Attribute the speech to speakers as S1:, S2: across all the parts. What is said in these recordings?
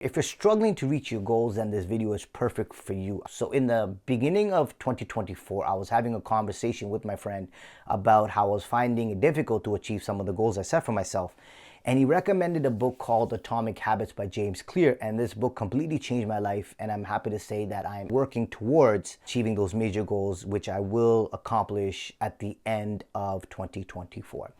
S1: If you're struggling to reach your goals, then this video is perfect for you. So in the beginning of 2024, I was having a conversation with my friend about how I was finding it difficult to achieve some of the goals I set for myself. And he recommended a book called Atomic Habits by James Clear. And this book completely changed my life. And I'm happy to say that I'm working towards achieving those major goals, which I will accomplish at the end of 2024.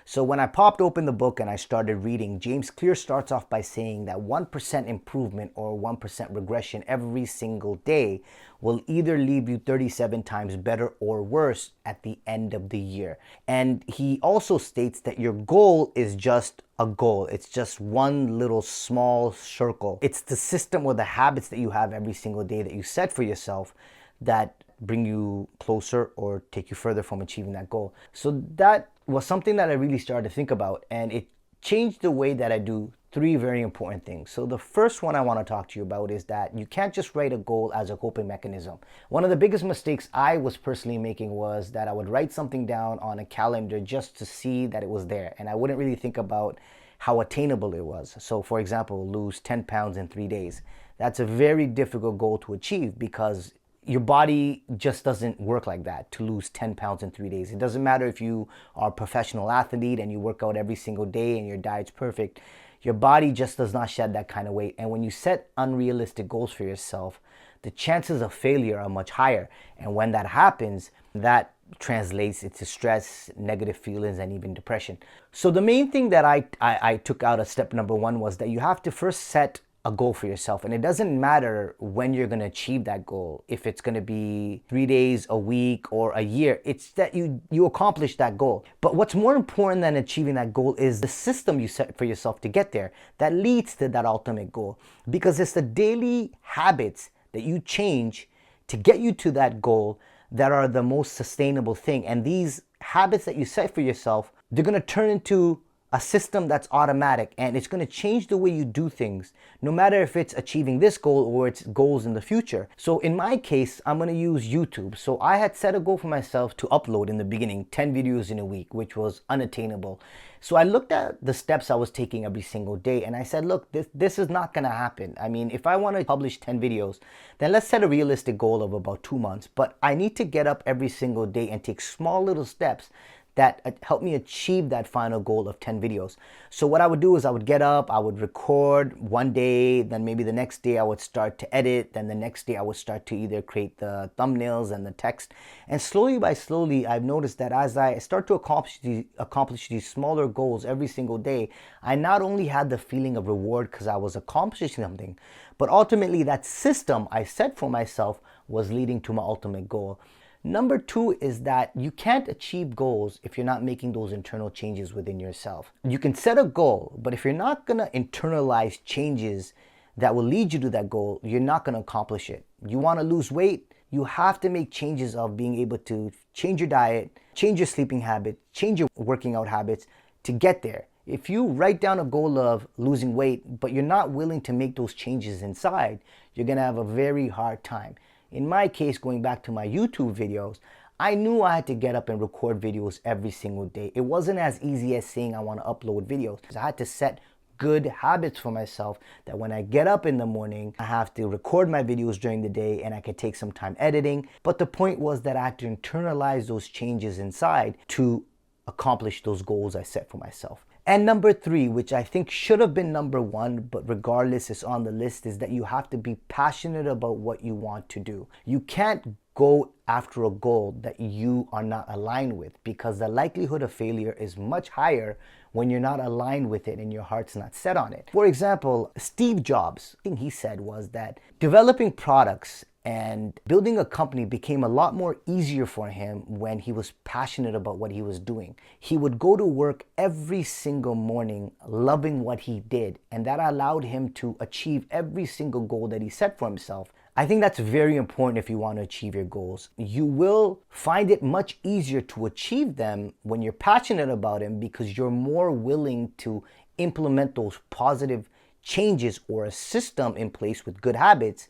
S1: So when I popped open the book and I started reading, James Clear starts off by saying that 1% improvement or 1% regression every single day will either leave you 37 times better or worse at the end of the year. And he also states that your goal is just a goal. It's just one little small circle. It's the system or the habits that you have every single day that you set for yourself that bring you closer or take you further from achieving that goal. So that was something that I really started to think about, and it changed the way that I do three very important things. So the first one I want to talk to you about is that you can't just write a goal as a coping mechanism. One of the biggest mistakes I was personally making was that I would write something down on a calendar just to see that it was there, and I wouldn't really think about how attainable it was. So for example, lose 10 pounds in 3 days. That's a very difficult goal to achieve because your body just doesn't work like that, to lose 10 pounds in 3 days. It doesn't matter if you are a professional athlete and you work out every single day and your diet's perfect. Your body just does not shed that kind of weight. And when you set unrealistic goals for yourself, the chances of failure are much higher. And when that happens, that translates into stress, negative feelings, and even depression. So the main thing that I took out of step number one was that you have to first set a goal for yourself. And it doesn't matter when you're going to achieve that goal, if it's going to be 3 days, a week, or a year. It's that you accomplish that goal. But what's more important than achieving that goal is the system you set for yourself to get there that leads to that ultimate goal. Because it's the daily habits that you change to get you to that goal that are the most sustainable thing. And these habits that you set for yourself, they're going to turn into a system that's automatic, and it's going to change the way you do things, no matter if it's achieving this goal or it's goals in the future. So in my case, I'm going to use YouTube. So I had set a goal for myself to upload in the beginning 10 videos in a week, which was unattainable. So I looked at the steps I was taking every single day, and I said, look, this is not going to happen. I mean, if I want to publish 10 videos, then let's set a realistic goal of about 2 months. But I need to get up every single day and take small little steps that helped me achieve that final goal of 10 videos. So what I would do is I would get up, I would record one day, then maybe the next day I would start to edit, then the next day I would start to either create the thumbnails and the text. And slowly by slowly, I've noticed that as I start to accomplish these smaller goals every single day, I not only had the feeling of reward because I was accomplishing something, but ultimately that system I set for myself was leading to my ultimate goal. Number two is that you can't achieve goals if you're not making those internal changes within yourself. You can set a goal, but if you're not going to internalize changes that will lead you to that goal, you're not going to accomplish it. You want to lose weight, you have to make changes of being able to change your diet, change your sleeping habit, change your working out habits to get there. If you write down a goal of losing weight, but you're not willing to make those changes inside, you're going to have a very hard time. In my case, going back to my YouTube videos, I knew I had to get up and record videos every single day. It wasn't as easy as saying I want to upload videos. I had to set good habits for myself that when I get up in the morning, I have to record my videos during the day and I could take some time editing. But the point was that I had to internalize those changes inside to accomplish those goals I set for myself. And number three, which I think should have been number one, but regardless is on the list, is that you have to be passionate about what you want to do. You can't go after a goal that you are not aligned with, because the likelihood of failure is much higher when you're not aligned with it and your heart's not set on it. For example, Steve Jobs, the thing he said was that developing products and building a company became a lot more easier for him when he was passionate about what he was doing. He would go to work every single morning loving what he did, and that allowed him to achieve every single goal that he set for himself. I think that's very important if you want to achieve your goals. You will find it much easier to achieve them when you're passionate about them, because you're more willing to implement those positive changes or a system in place with good habits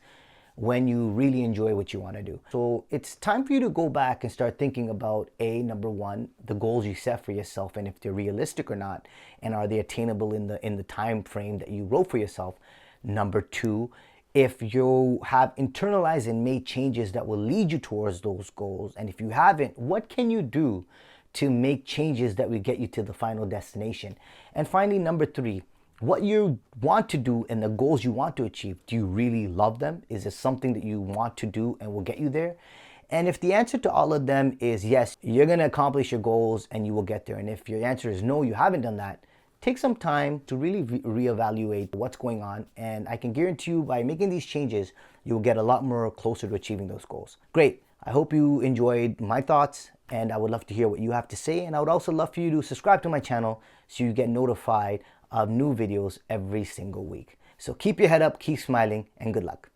S1: when you really enjoy what you want to do. So it's time for you to go back and start thinking about number one, the goals you set for yourself and if they're realistic or not, and are they attainable in the time frame that you wrote for yourself. Number two, if you have internalized and made changes that will lead you towards those goals. And if you haven't, what can you do to make changes that will get you to the final destination? And finally, number three, what you want to do and the goals you want to achieve, do you really love them? Is it something that you want to do and will get you there? And if the answer to all of them is yes, you're going to accomplish your goals and you will get there. And if your answer is no, you haven't done that, take some time to really reevaluate what's going on. And I can guarantee you by making these changes, you'll get a lot more closer to achieving those goals. Great. I hope you enjoyed my thoughts, and I would love to hear what you have to say. And I would also love for you to subscribe to my channel so you get notified of new videos every single week. So keep your head up, keep smiling, and good luck.